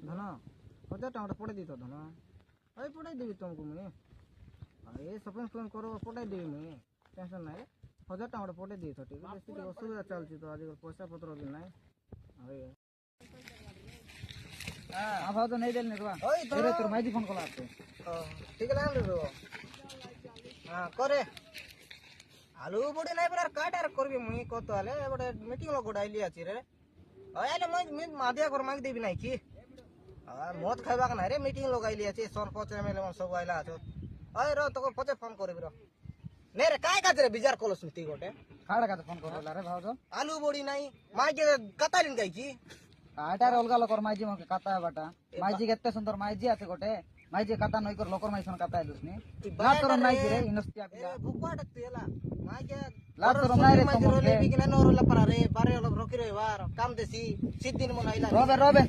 ଧନ 1000 ଟଙ୍କା ପଠେଇ ଦେଇଥ ଧନ ଭାଇ ପଠେଇ ଦେବି ତମକୁ ମୁଇଁ ଏ ସପିଂ ଫପିଂ କର ପଠେଇ ଦେବି ମୁଇଁ ଟେନସନ୍ ନାହିଁ 1000 ଟଙ୍କା ପଠେଇ ଦେଇଥ ଟିକେ ବେଶୀ ଟିକେ ଅସୁବିଧା ଚାଲିଛି ତ ଆଜିକାଲି ପଇସା ପତ୍ର ବି ନାହିଁ ହଁ ଭାଉ ତ ନେଇ ଦେଲି ନି ତୋର ମାଇଜି ଫୋନ କଲା ঠিক আছে হ্যাঁ করে আলু বড়ি নাই পরে কাটার করবি মুই কত আলে বড় মিটিং লোক ডাইলি আছে রে আইলে মুই মাদিয়া কর মাগ দেবি নাই কি মদ খাইবা না রে মিটিং লোক আইলি আছে সরপঞ্চ এমএলএ সব আইলা আছে ওই র তোকে পছে ফোন করবি র নে রে কাই কাজ রে বিজার কলস তুই গোটে কাড়া কাজ ফোন করলা রে ভাউজ আলু বড়ি নাই মাইকে কাতালিন গাই কি আটার অলগা লোকর মাইজি মকে কাতা বাটা মাইজি কেতে সুন্দর মাইজি আছে গোটে মাইজি কাতা নই কর লোকর মাইছন কাতা আইলুসনি লাতর নাই কি রে ইনস্টিয়া পিলা ভুকবাট তুইলা মাইকে লাতর নাই রে তোমকে বিকিনা নরলা পারা রে বারে লোক রকি রে বার কাম দেছি 7 দিন মন আইলা রবে